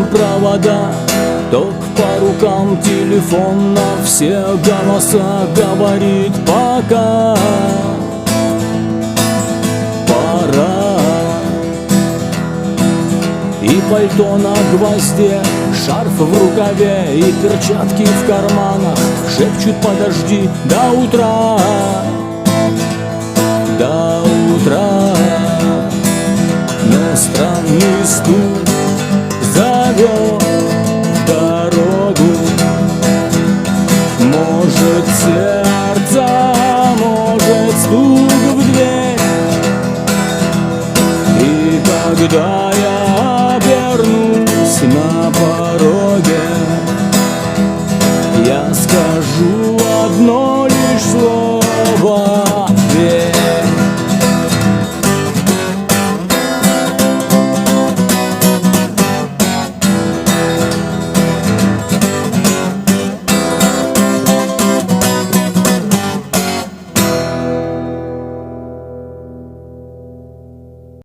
провода, ток по рукам телефон на все голоса говорит пока. Пора. И пальто на гвозде, шарф в рукаве и перчатки в карманах шепчут: подожди до утра, до утра. Но странный стук зовет в дорогу. Может, сердце, может, стук в дверь. И когда я обернусь на пороге, я скажу одно: